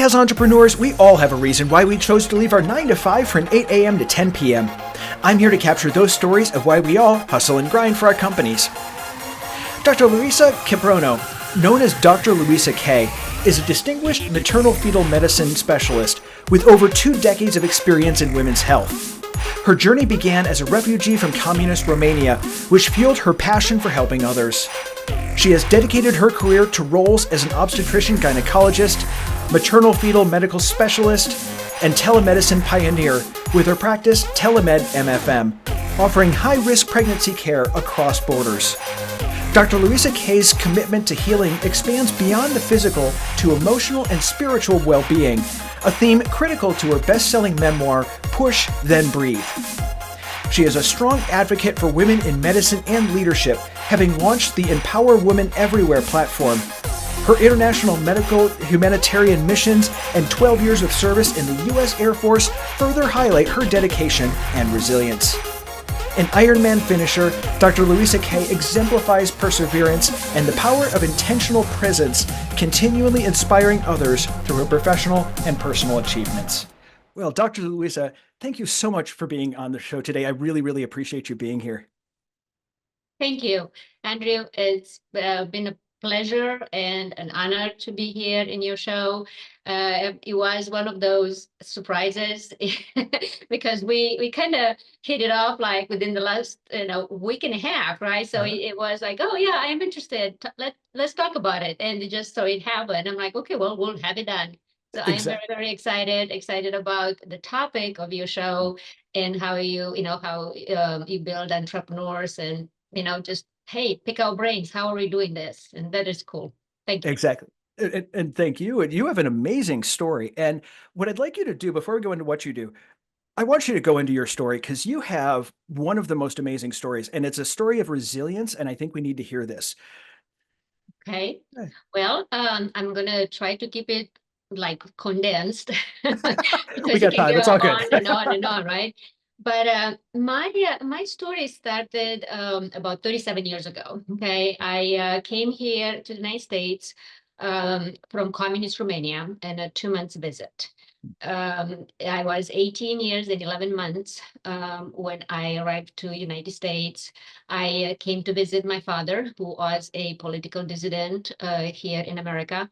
As entrepreneurs, we all have a reason why we chose to leave our 9 to 5 for an 8 a.m. to 10 p.m. I'm here to capture those stories of why we all hustle and grind for our companies. Dr. Luissa Kiprono, known as Dr. Luissa K, is a distinguished maternal-fetal medicine specialist with over 2 decades of experience in women's health. Her journey began as a refugee from Communist Romania, which fueled her passion for helping others. She has dedicated her career to roles as an obstetrician-gynecologist, maternal-fetal medical specialist, and telemedicine pioneer with her practice TeleMed MFM, offering high-risk pregnancy care across borders. Dr. Luissa K's commitment to healing expands beyond the physical to emotional and spiritual well-being, a theme critical to her best-selling memoir, Push, Then Breathe. She is a strong advocate for women in medicine and leadership, having launched the Empower Women Everywhere platform. Her international medical humanitarian missions and 12 years of service in the U.S. Air Force further highlight her dedication and resilience. An Ironman finisher, Dr. Luissa K exemplifies perseverance and the power of intentional presence, continually inspiring others through her professional and personal achievements. Well, Dr. Luissa, thank you so much for being on the show today. I really, really appreciate you being here. Thank you, Andrew. It's been a pleasure and an honor to be here in your show. It was one of those surprises because we kind of hit it off like within the last week and a half, right? So it was like, oh yeah, I am interested. Let's talk about it, and it just so it happened. I'm like, okay, well, we'll have it done. So I'm very, very excited about the topic of your show and how you build entrepreneurs and just, hey, pick our brains. How are we doing this? And that is cool. Thank you. Exactly. And thank you. And you have an amazing story. And what I'd like you to do before we go into what you do, I want you to go into your story because you have one of the most amazing stories, and it's a story of resilience. And I think we need to hear this. Okay. Well, I'm going to try to keep it like condensed because it can go on and on and on, right? But my story started about 37 years ago. Okay, I came here to the United States from Communist Romania and a 2 months visit. I was 18 years and 11 months when I arrived to United States. I came to visit my father, who was a political dissident here in America.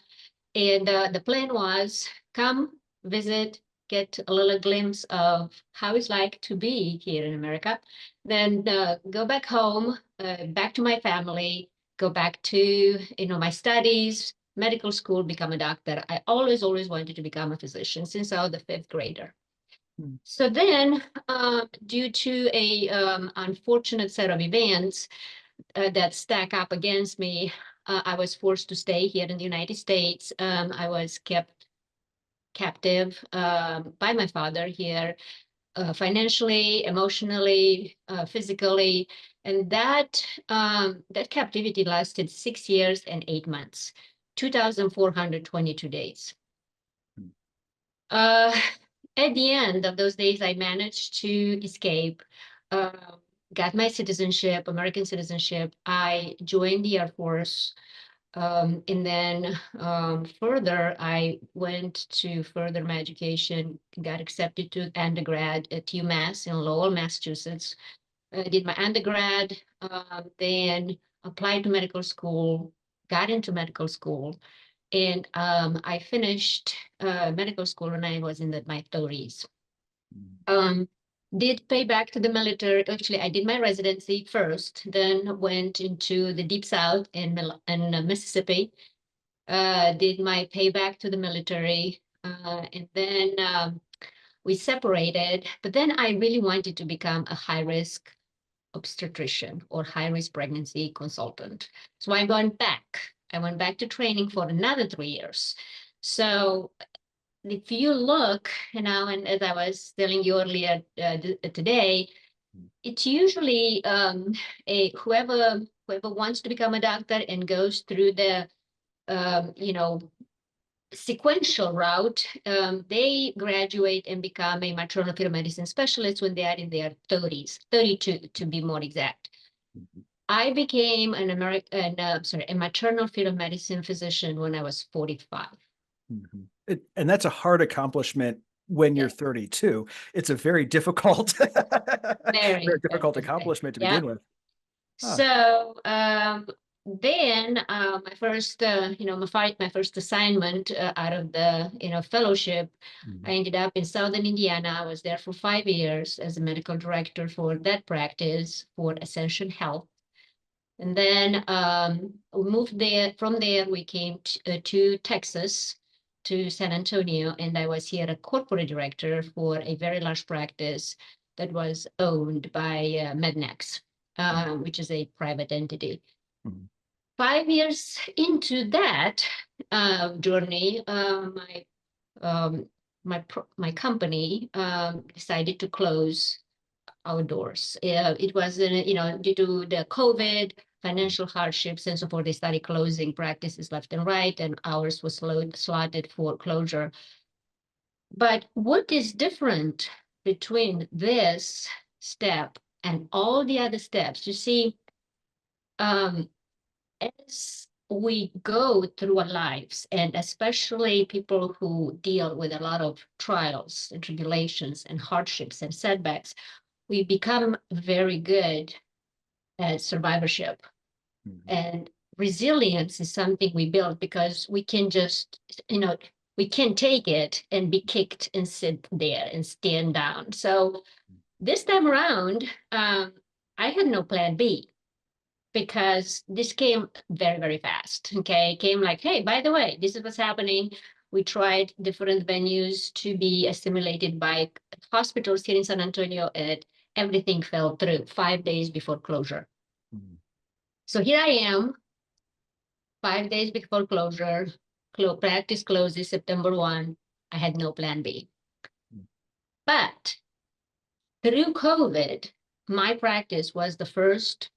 And the plan was come visit, get a little glimpse of how it's like to be here in America, then go back home, back to my family, go back to my studies, medical school, become a doctor. I always wanted to become a physician since I was the 5th grader. So then, due to a unfortunate set of events that stack up against me, I was forced to stay here in the United States. I was kept captive by my father here, financially, emotionally, physically, and that captivity lasted 6 years and 8 months, 2,422 days. At the end of those days, I managed to escape, got my citizenship, American citizenship. I joined the Air Force. And then further, I went to further my education, got accepted to undergrad at UMass in Lowell, Massachusetts. I did my undergrad, then applied to medical school, got into medical school, and I finished medical school when I was in my 30s. Did pay back to the military. Actually, I did my residency first, then went into the Deep South in Mississippi, did my payback to the military, and then we separated. But then I really wanted to become a high-risk obstetrician or high-risk pregnancy consultant. So I went back. I went back to training for another 3 years. So if you look, and as I was telling you earlier today, it's usually whoever wants to become a doctor and goes through the sequential route, they graduate and become a maternal-fetal medicine specialist when they are in their 30s, 32 to be more exact. I became a maternal-fetal medicine physician when I was 45. And that's a hard accomplishment when you're 32. It's a very difficult, very difficult accomplishment to begin with. So then my first, my first assignment out of the, fellowship, I ended up in Southern Indiana. I was there for 5 years as a medical director for that practice for Ascension Health. And then we moved there. From there, we came to Texas, to San Antonio, and I was here a corporate director for a very large practice that was owned by Mednex, which is a private entity. 5 years into that journey, my company decided to close our doors. It was, due to the COVID, financial hardships and so forth, they started closing practices left and right, and ours was slotted for closure. But what is different between this step and all the other steps? You see, as we go through our lives, and especially people who deal with a lot of trials and tribulations and hardships and setbacks, we become very good at survivorship. And resilience is something we build because we can just, we can take it and be kicked and sit there and stand down. So this time around, I had no plan B, because this came very, very fast. Okay, it came like, hey, by the way, this is what's happening. We tried different venues to be assimilated by hospitals here in San Antonio, and everything fell through 5 days before closure. So here I am, 5 days before closure. Practice closes September 1. I had no plan B. But through COVID, my practice was the first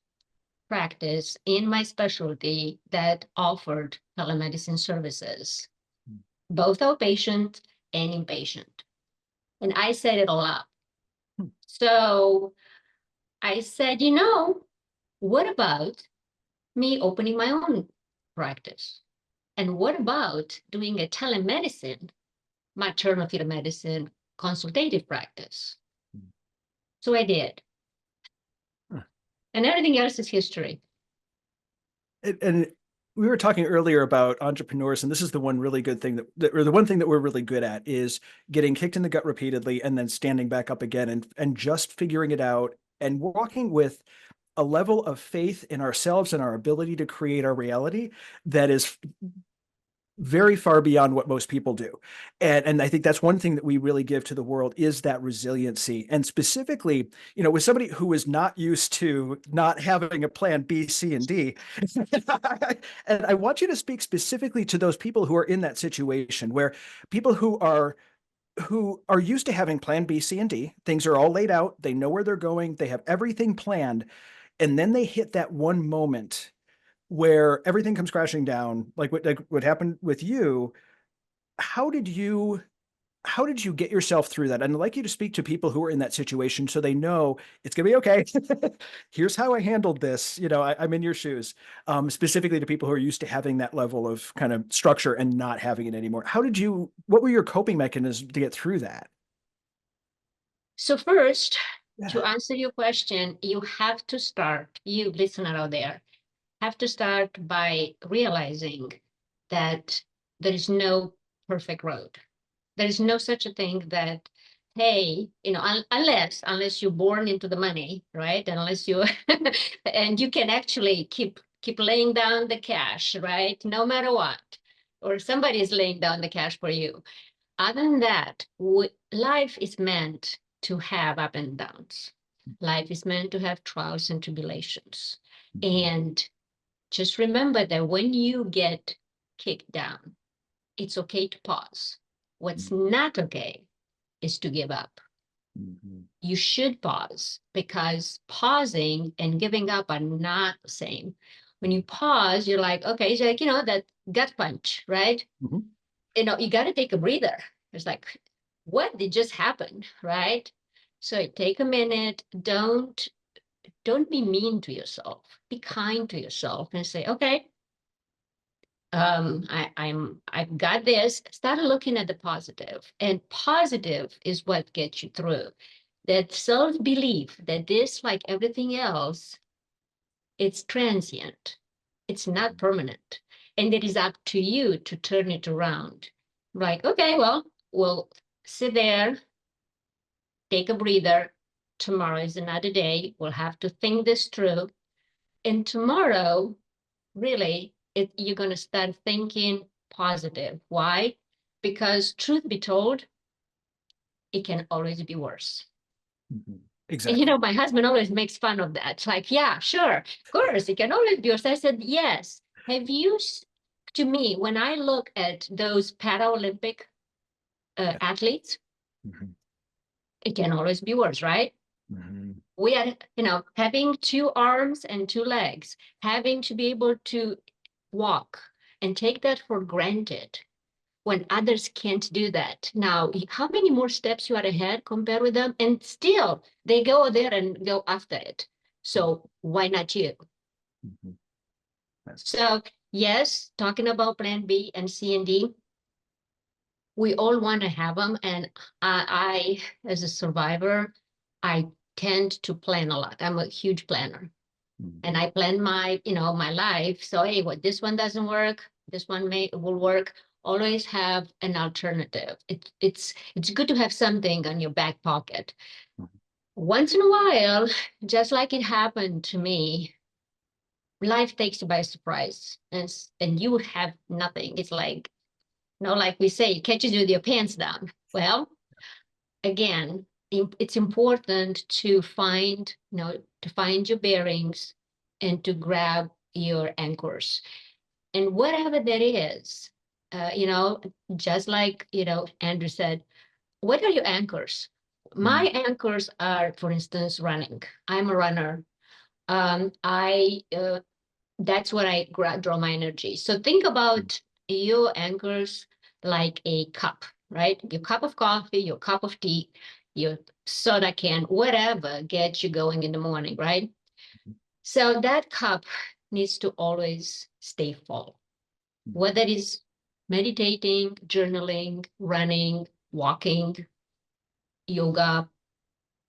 practice in my specialty that offered telemedicine services, both outpatient and inpatient. And I set it all up. So I said, what about me opening my own practice? And what about doing a telemedicine, maternal-fetal medicine consultative practice? So I did. And everything else is history. And we were talking earlier about entrepreneurs, and this is the one really good thing or the one thing that we're really good at is getting kicked in the gut repeatedly and then standing back up again and just figuring it out and walking with a level of faith in ourselves and our ability to create our reality that is very far beyond what most people do. And I think that's one thing that we really give to the world is that resiliency. And specifically, with somebody who is not used to not having a plan B, C, and D. And I want you to speak specifically to those people who are in that situation, where people who are used to having plan B, C, and D, things are all laid out, they know where they're going, they have everything planned, and then they hit that one moment where everything comes crashing down, like what happened with you. How did you get yourself through that? And I'd like you to speak to people who are in that situation so they know it's gonna be okay. Here's how I handled this. I'm in your shoes. Specifically to people who are used to having that level of kind of structure and not having it anymore. What were your coping mechanisms to get through that? So first, to answer your question, you have to start, you listener out there, have to start by realizing that there is no perfect road. There is no such a thing that, hey, unless you're born into the money, right? Unless you, and you can actually keep laying down the cash, right? No matter what, or somebody is laying down the cash for you. Other than that, life is meant to have up and downs. Life is meant to have trials and tribulations. And just remember that when you get kicked down, it's okay to pause. What's not okay is to give up. You should pause, because pausing and giving up are not the same. When you pause, you're like, okay, it's like, that gut punch, right? You got to take a breather. It's like, what did just happen, right? So take a minute. Don't be mean to yourself. Be kind to yourself and say, okay, I've got this. Start looking at the positive, and positive is what gets you through. That self-belief that this, like everything else, it's transient. It's not permanent. And it is up to you to turn it around. Like, okay, well, we'll sit there, take a breather. Tomorrow is another day. We'll have to think this through. And tomorrow, really, you're going to start thinking positive. Why? Because truth be told, it can always be worse. Exactly. And, my husband always makes fun of that. It's like, yeah, sure, of course, it can always be worse. I said, yes. Have you, to me, when I look at those Paralympic athletes, it can always be worse, right? We are, having 2 arms and 2 legs, having to be able to walk and take that for granted when others can't do that. Now, how many more steps you are ahead compared with them? And still, they go there and go after it. So why not you? So yes, talking about plan B and C and D, we all want to have them. And I, as a survivor, I tend to plan a lot. I'm a huge planner. And I plan my, my life. So, hey, what this one doesn't work, this one will work. Always have an alternative. It's good to have something on your back pocket. Once in a while, just like it happened to me, life takes you by surprise, and you have nothing. It's like, like we say, it catches you with your pants down. Well, again, it's important to find your bearings and to grab your anchors. And whatever that is, just like, Andrew said, what are your anchors? My anchors are, for instance, running. I'm a runner. That's where I draw my energy. So think about your anchors like a cup, right? Your cup of coffee, your cup of tea, your soda can, whatever gets you going in the morning, right? So that cup needs to always stay full, whether it's meditating, journaling, running, walking, yoga,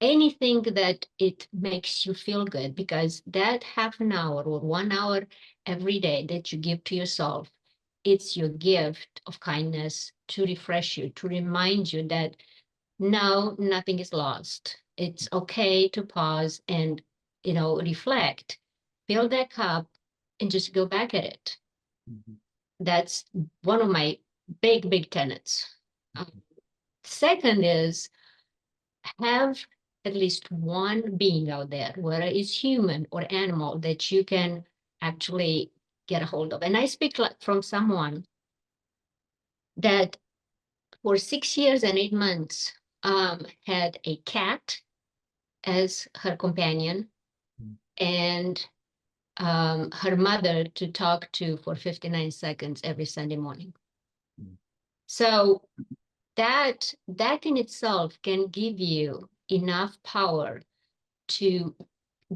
anything that it makes you feel good, because that half an hour or 1 hour every day that you give to yourself, it's your gift of kindness to refresh you, to remind you that no, nothing is lost. It's okay to pause and, reflect, fill that cup, and just go back at it. That's one of my big tenets. Second is have at least one being out there, whether it's human or animal, that you can actually get a hold of. And I speak from someone that for 6 years and 8 months had a cat as her companion and her mother to talk to for 59 seconds every Sunday morning. So that in itself can give you enough power to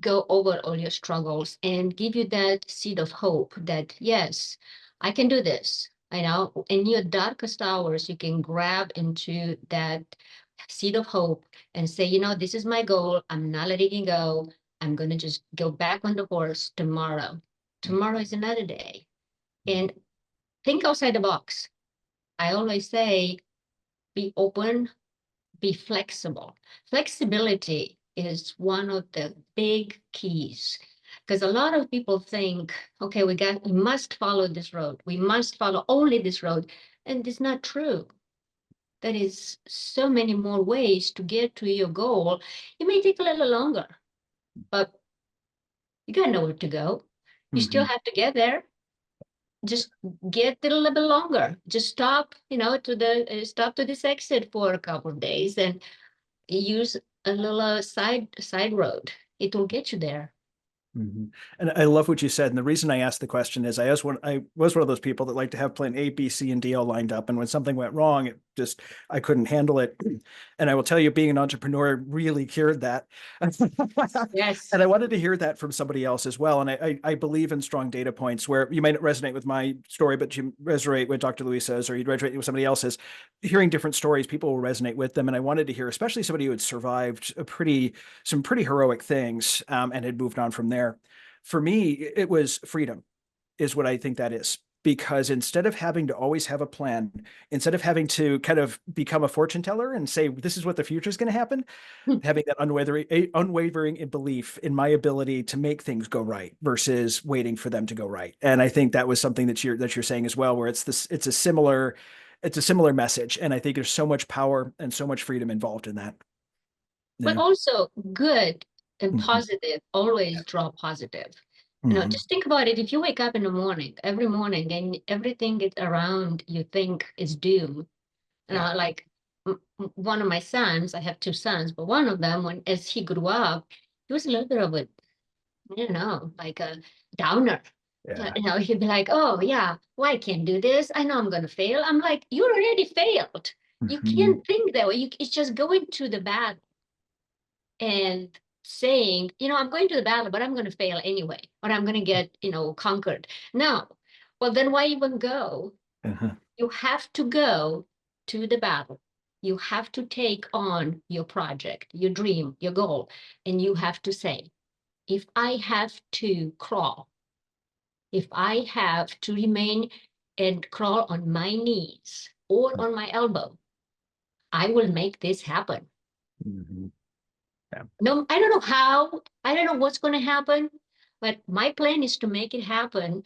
go over all your struggles and give you that seed of hope that, yes, I can do this. I know in your darkest hours, you can grab into that seed of hope and say, this is my goal. I'm not letting it go. I'm going to just go back on the horse tomorrow. Tomorrow is another day. And think outside the box. I always say, be open, be flexible. Flexibility is one of the big keys, because a lot of people think, okay, we must follow this road. We must follow only this road. And it's not true. There is so many more ways to get to your goal. It may take a little longer, but you gotta know where to go. You still have to get there. Just get a little bit longer. Just stop, stop to this exit for a couple of days and use a little side road. It will get you there. And I love what you said. And the reason I asked the question is I was one of those people that like to have plan A, B, C, and D all lined up. And when something went wrong, it I couldn't handle it. And I will tell you, being an entrepreneur really cured that. Yes. And I wanted to hear that from somebody else as well. And I believe in strong data points where you might resonate with my story, but you resonate with Dr. Luissa's, or you'd resonate with somebody else's. Hearing different stories, people will resonate with them. And I wanted to hear, especially somebody who had survived some pretty heroic things, and had moved on from there. For me, it was freedom is what I think that is. Because instead of having to always have a plan, instead of having to kind of become a fortune teller and say, this is what the future is going to happen, having that unwavering belief in my ability to make things go right versus waiting for them to go right. And I think that was something that you're saying as well, where it's a similar message. And I think there's so much power and so much freedom involved in that. But Yeah. also good and Mm-hmm. positive always draw positive. Mm-hmm. Just think about it. If you wake up in the morning, every morning, and everything is around you think is doom. Like one of my sons, I have two sons, but one of them, as he grew up, he was a little bit of a, like a downer. Yeah. He'd be like, oh yeah, well, I can't do this. I know I'm going to fail. I'm like, you already failed. You Mm-hmm. can't think that way. It's just going to the battle and saying, I'm going to the battle, but I'm going to fail anyway, or I'm going to get, conquered. No. Well, then why even go? Uh-huh. You have to go to the battle. You have to take on your project, your dream, your goal, and you have to say, if I have to crawl, if I have to remain and crawl on my knees or on my elbow, I will make this happen. Mm-hmm. Yeah. No, I don't know how, I don't know what's going to happen, but my plan is to make it happen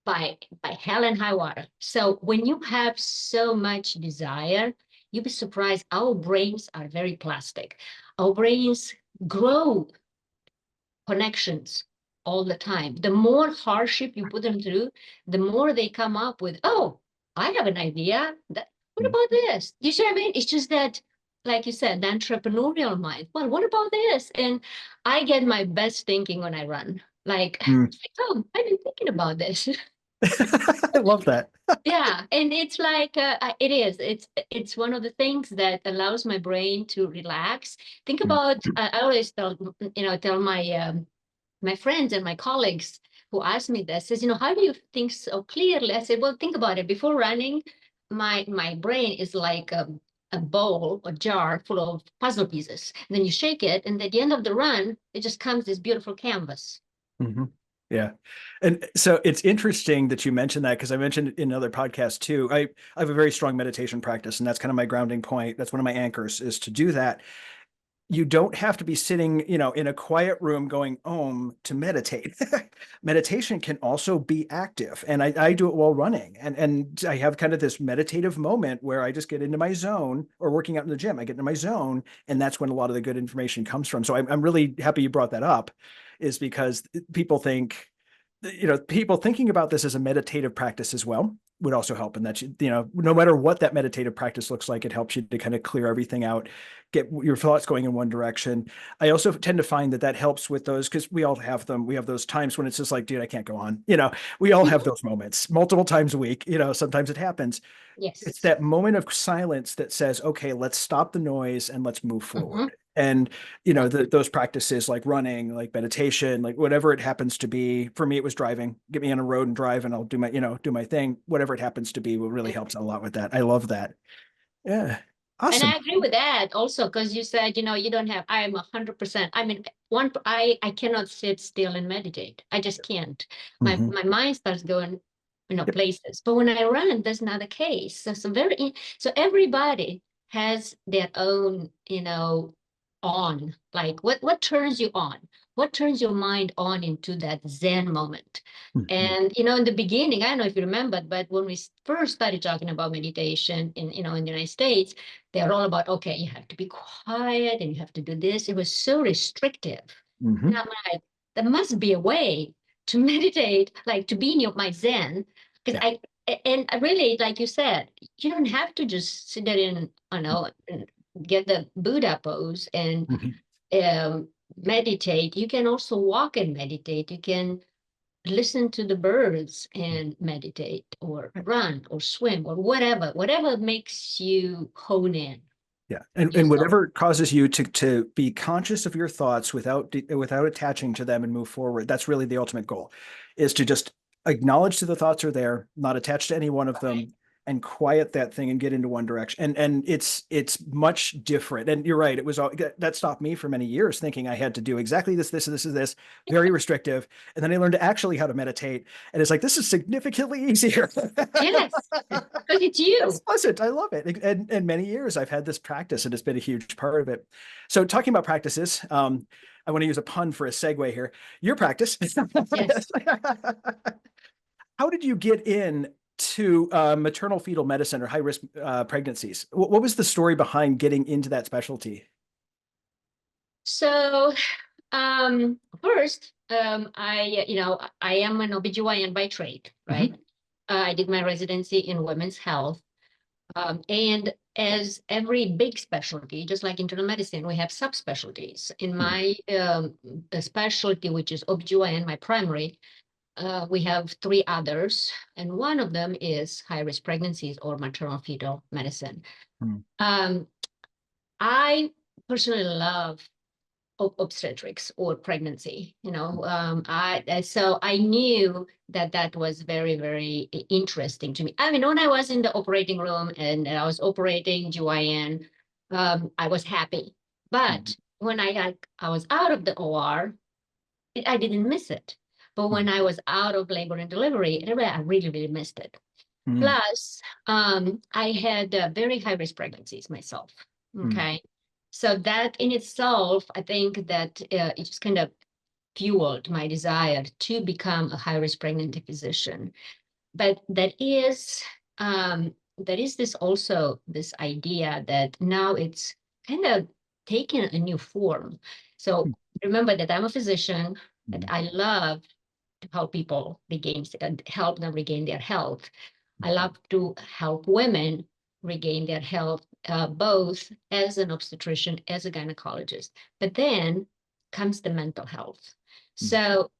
by hell and high water. So when you have so much desire, you'll be surprised. Our brains are very plastic. Our brains grow connections all the time. The more hardship you put them through, the more they come up with, oh, I have an idea. What about this? You see what I mean? It's just that, like you said, the entrepreneurial mind. Well, what about this? And I get my best thinking when I run. Like, oh, I've been thinking about this. I love that. Yeah, and it's like it's one of the things that allows my brain to relax. Think about I always tell my friends and my colleagues who ask me this is, how do you think so clearly? I said, well, think about it. Before running, my brain is like a bowl, a jar full of puzzle pieces. And then you shake it, and at the end of the run, it just comes this beautiful canvas. Mm-hmm. Yeah. And so it's interesting that you mentioned that, because I mentioned it in another podcast too. I have a very strong meditation practice, and that's kind of my grounding point. That's one of my anchors, is to do that. You don't have to be sitting, in a quiet room going om to meditate. Meditation can also be active. And I do it while running. And I have kind of this meditative moment where I just get into my zone, or working out in the gym. I get into my zone, and that's when a lot of the good information comes from. So I'm really happy you brought that up, is because people think, people thinking about this as a meditative practice as well would also help. And that, no matter what that meditative practice looks like, it helps you to kind of clear everything out, get your thoughts going in one direction. I also tend to find that helps with those, because we all have them. We have those times when it's just like, dude, I can't go on. We all have those moments multiple times a week. Sometimes it happens. Yes. It's that moment of silence that says, okay, let's stop the noise and let's move forward. And, those practices like running, like meditation, like whatever it happens to be. For me, it was driving. Get me on a road and drive, and I'll do my thing. Whatever it happens to be, will really helps a lot with that. I love that. Yeah. Awesome. And I agree with that also, because you said, you don't have, I'm 100%. I mean, I cannot sit still and meditate. I just can't. My mind starts going, places. But when I run, that's not the case. So everybody has their own, on, like what turns you on? What turns your mind on into that Zen moment? And, in the beginning, I don't know if you remember, but when we first started talking about meditation in the United States, they're all about, okay, you have to be quiet and you have to do this. It was so restrictive. And I'm like, there must be a way to meditate, like to be in my Zen. Because I really, like you said, you don't have to just sit there and, and get the Buddha pose and meditate. You can also walk and meditate. You can listen to the birds and meditate or run or swim or whatever makes you hone in. Yeah. And whatever causes you to be conscious of your thoughts without attaching to them and move forward. That's really the ultimate goal, is to just acknowledge that the thoughts are there, not attach to any one of them, and quiet that thing and get into one direction. And it's much different. And you're right. It was that stopped me for many years, thinking I had to do exactly this, very restrictive. And then I learned actually how to meditate. And it's like, this is significantly easier. Yes, because it's you. It's pleasant. I love it. And many years I've had this practice, and it's been a huge part of it. So talking about practices, I want to use a pun for a segue here. Your practice. Yes. How did you get in to maternal-fetal medicine or high-risk pregnancies? What was the story behind getting into that specialty? So first, I am an OBGYN by trade, right? Mm-hmm. I did my residency in women's health. And as every big specialty, just like internal medicine, we have subspecialties. In my specialty, which is OBGYN, my primary, we have 3 others, and one of them is high-risk pregnancies or maternal-fetal medicine. I personally love obstetrics or pregnancy, so I knew that was very, very interesting to me. I mean, when I was in the operating room and I was operating GYN, I was happy. But when I was out of the OR, I didn't miss it. But when I was out of labor and delivery, I really, really missed it. Plus, I had very high-risk pregnancies myself, okay? So that in itself, I think that it just kind of fueled my desire to become a high-risk pregnancy physician. But that is this idea that now it's kind of taken a new form. So remember that I'm a physician, that I love to help people help them regain their health. I love to help women regain their health, both as an obstetrician, as a gynecologist. But then comes the mental health. So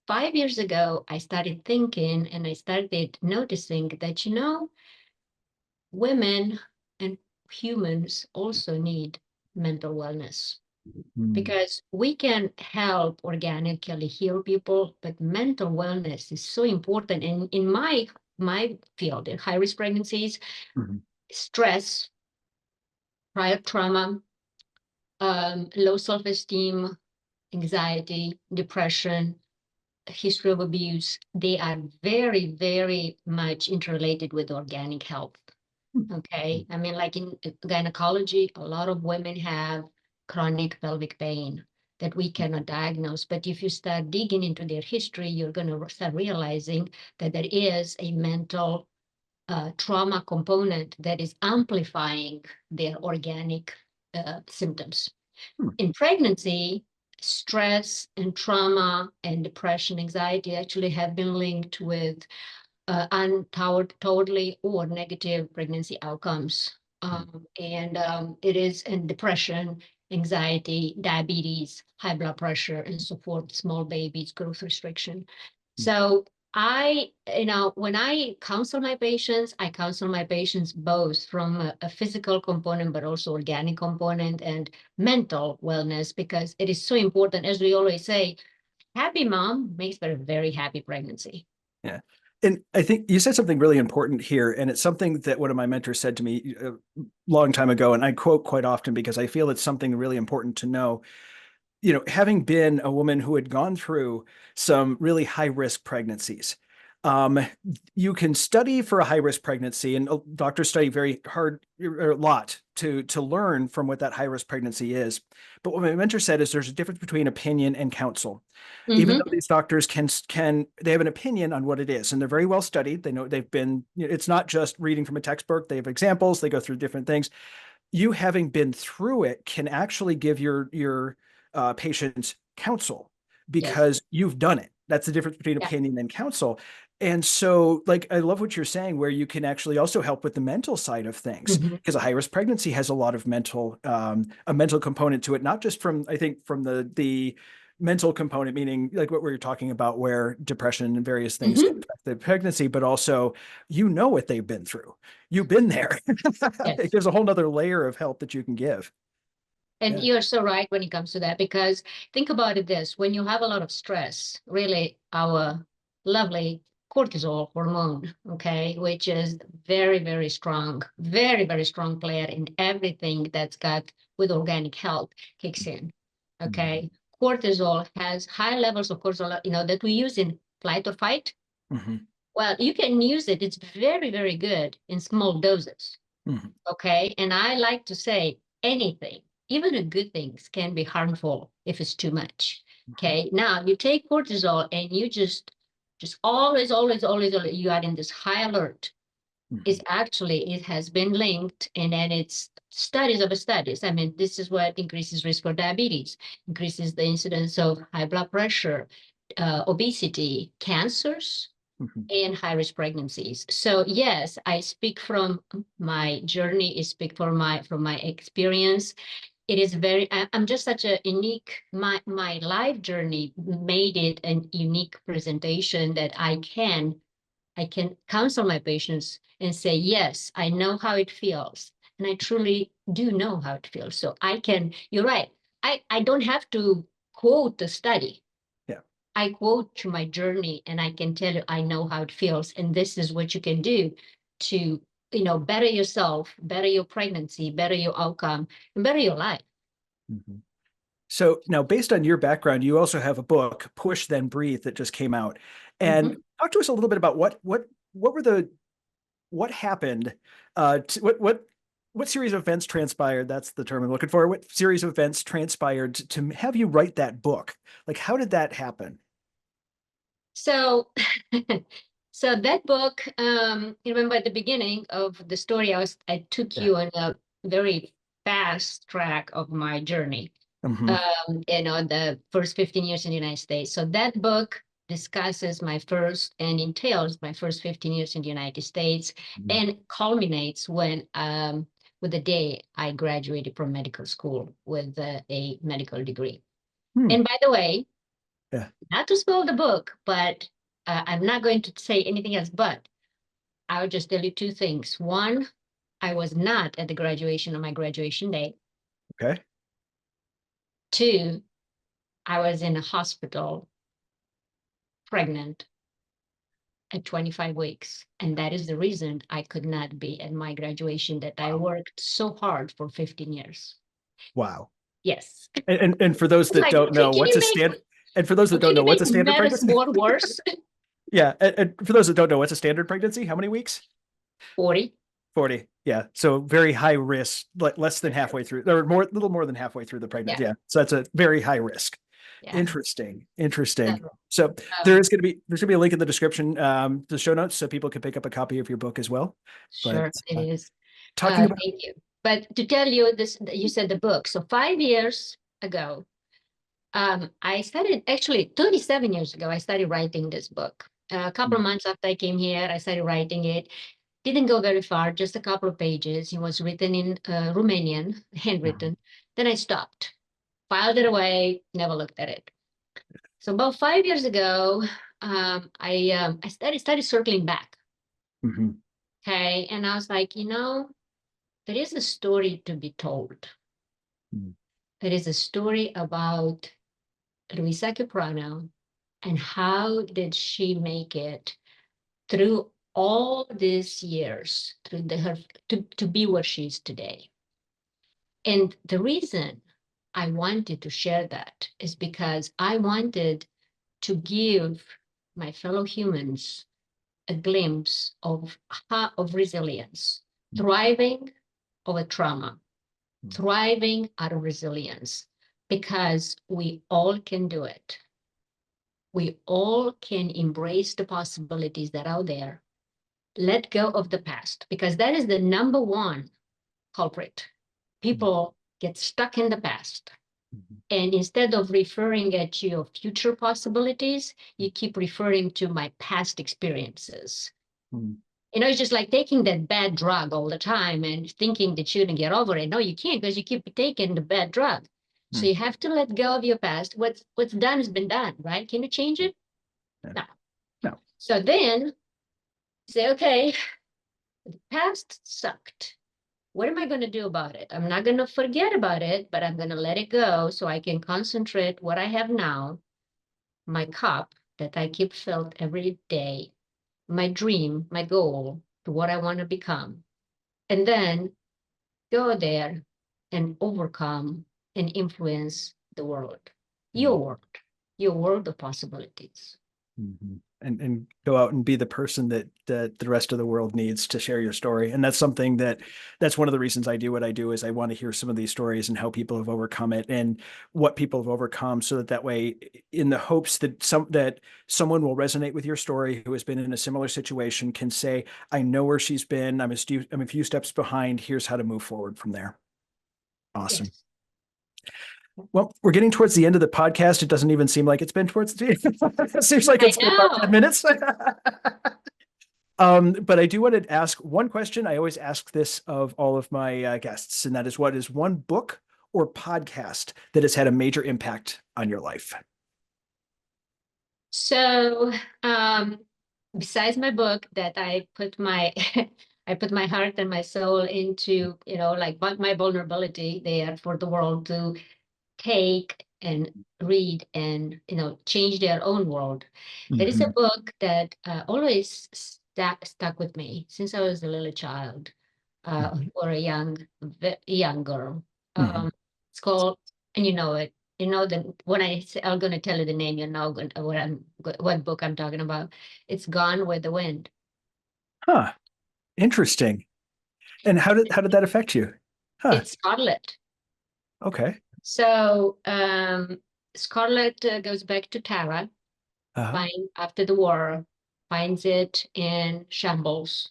5 years ago, I started thinking and I started noticing that, women and humans also need mental wellness. Because we can help organically heal people, but mental wellness is so important. And in my field, in high-risk pregnancies, stress, prior trauma, low self-esteem, anxiety, depression, history of abuse, they are very, very much interrelated with organic health. Okay. I mean, like in gynecology, a lot of women have chronic pelvic pain that we cannot diagnose. But if you start digging into their history, you're going to start realizing that there is a mental trauma component that is amplifying their organic symptoms. In pregnancy, stress and trauma and depression, anxiety actually have been linked with totally or negative pregnancy outcomes. It is in depression, anxiety, diabetes, high blood pressure, and so forth, small babies, growth restriction. So when I counsel my patients, I counsel my patients both from a physical component, but also organic component and mental wellness, because it is so important. As we always say, happy mom makes for a very happy pregnancy. Yeah. And I think you said something really important here, and it's something that one of my mentors said to me a long time ago, and I quote quite often because I feel it's something really important to know. Having been a woman who had gone through some really high-risk pregnancies, you can study for a high-risk pregnancy, and doctors study very hard, a lot to learn from what that high-risk pregnancy is. But what my mentor said is there's a difference between opinion and counsel. Even though these doctors they have an opinion on what it is, and they're very well studied. They know it's not just reading from a textbook. They have examples. They go through different things. You having been through it can actually give your patients counsel because you've done it. That's the difference between opinion and counsel. And so, I love what you're saying, where you can actually also help with the mental side of things, because a high-risk pregnancy has a lot of a mental component to it, not just from the mental component, meaning like what we were talking about, where depression and various things can affect the pregnancy, but also, what they've been through. You've been there. Yes. It gives a whole nother layer of help that you can give. And you're so right when it comes to that, because think about it this, when you have a lot of stress, really our lovely cortisol hormone, okay, which is very, very strong, very, very strong player in everything that's got with organic health kicks in, okay? Cortisol has high levels of cortisol, that we use in flight or fight. Well, you can use it. It's very, very good in small doses, okay? And I like to say anything, even the good things, can be harmful if it's too much. Okay. Now you take cortisol and you just always, you are in this high alert. It's actually, it has been linked, and then it's studies of studies. I mean, this is what increases risk for diabetes, increases the incidence of high blood pressure, obesity, cancers, and high-risk pregnancies. So yes, I speak from my journey. I speak from my experience. It is I'm just such a unique, my life journey made it a unique presentation that I can counsel my patients and say, yes, I know how it feels. And I truly do know how it feels. So you're right. I don't have to quote the study. Yeah. I quote to my journey, and I can tell you, I know how it feels. And this is what you can do to, better yourself, better your pregnancy, better your outcome, and better your life. So now, based on your background, you also have a book, Push Then Breathe, that just came out. And talk to us a little bit about what happened, what series of events transpired? That's the term I'm looking for. What series of events transpired to have you write that book? Like, how did that happen? So, so that book, you remember at the beginning of the story, I took you on a very fast track of my journey. The first 15 years in the United States. So that book discusses and entails my first 15 years in the United States, and culminates with the day I graduated from medical school with a medical degree. And by the way, not to spoil the book, but I'm not going to say anything else, but I'll just tell you two things. One, I was not at the graduation on my graduation day. Okay. Two, I was in a hospital pregnant at 25 weeks. And that is the reason I could not be at my graduation, that I worked so hard for 15 years. Wow. Yes. And for those that don't know, what's a standard? And for those that don't know, what's a standard pregnancy? More worse. Yeah. And for those that don't know, what's a standard pregnancy? How many weeks? 40. 40. Yeah. So very high risk, less than halfway through, or little more than halway through the pregnancy. Yeah. So that's a very high risk. Yeah. Interesting. So there's going to be a link in the description, the show notes, so people can pick up a copy of your book as well. Sure, it is. Talking about. Thank you. But to tell you this, you said the book. So 5 years ago, I started, actually 37 years ago, I started writing this book. A couple of months after I came here, I started writing it. Didn't go very far, just a couple of pages. It was written in Romanian, handwritten. Then I stopped, filed it away, never looked at it. So about 5 years ago, I started circling back. Okay, and I was like, there is a story to be told. There is a story about Luissa Kiprono and how did she make it through all these years to be where she is today. And the reason I wanted to share that is because I wanted to give my fellow humans a glimpse of resilience, thriving over trauma, thriving out of resilience, because we all can do it. We all can embrace the possibilities that are there. Let go of the past, because that is the number one culprit. People get stuck in the past. And instead of referring at your future possibilities, you keep referring to my past experiences. It's just like taking that bad drug all the time and thinking that you're going to get over it. No, you can't, because you keep taking the bad drug. So you have to let go of your past. What's done has been done, right? Can you change it? No. No. So then say, okay, the past sucked. What am I going to do about it? I'm not going to forget about it, but I'm going to let it go so I can concentrate what I have now, my cup that I keep filled every day, my dream, my goal to what I want to become. And then go there and overcome and influence the world, your world of possibilities. Mm-hmm. And go out and be the person that the rest of the world needs to share your story. And that's something that's one of the reasons I do what I do, is I want to hear some of these stories and how people have overcome it and what people have overcome, so that way, in the hopes that someone will resonate with your story who has been in a similar situation, can say, I know where she's been. I'm a few steps behind. Here's how to move forward from there. Awesome. Yes. Well, we're getting towards the end of the podcast. It doesn't even seem like it's been towards the end. It seems like it's been about 10 minutes. But I do want to ask one question. I always ask this of all of my guests, and that is, what is one book or podcast that has had a major impact on your life? So, besides my book that I put my I put my heart and my soul into, like my vulnerability there for the world to take and read and change their own world. There is a book that always stuck with me since I was a little child, or a young girl. It's called, and you know it. You know that when I'm going to tell you the name, you know what book I'm talking about. It's Gone with the Wind. Huh. Interesting. And how did that affect you? Huh. It's Scarlett. Okay. So Scarlett goes back to Tara, after the war, finds it in shambles,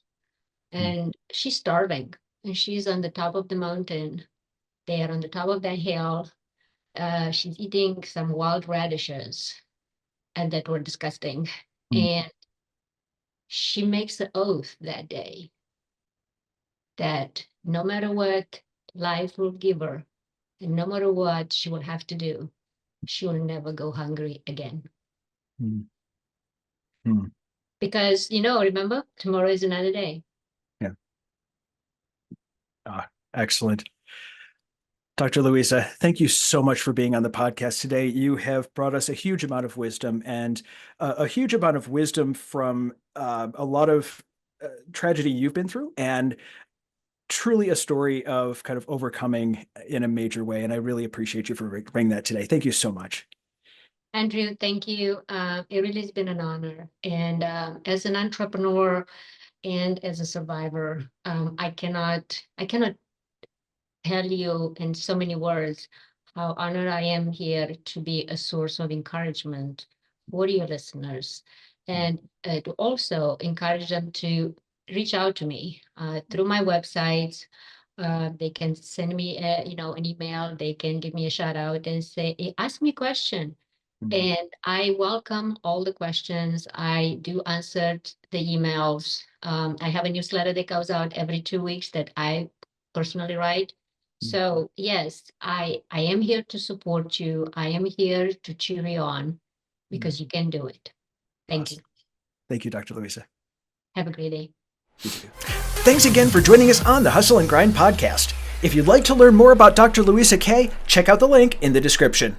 and she's starving, and she's on the top of the mountain, there on the top of that hill. She's eating some wild radishes, and that were disgusting. And she makes the oath that day that no matter what life will give her, and no matter what she will have to do, she will never go hungry again. Because, remember, tomorrow is another day. Yeah. Excellent. Dr. Luissa, thank you so much for being on the podcast today. You have brought us a huge amount of wisdom, and a huge amount of wisdom from a lot of tragedy you've been through, and truly a story of kind of overcoming in a major way. And I really appreciate you for bringing that today. Thank you so much. Andrew, thank you. It really has been an honor. And as an entrepreneur and as a survivor, I cannot tell you in so many words how honored I am here to be a source of encouragement for your listeners, and to also encourage them to reach out to me through my websites. They can send me an email. They can give me a shout out and say, hey, ask me a question. And I welcome all the questions. I do answer the emails. I have a newsletter that goes out every 2 weeks that I personally write. So yes, I am here to support you. I am here to cheer you on, because you can do it. Thank you. Thank you, Dr. Luissa. Have a great day. You too. Thanks again for joining us on the Hustle and Grind podcast. If you'd like to learn more about Dr. Luissa K, check out the link in the description.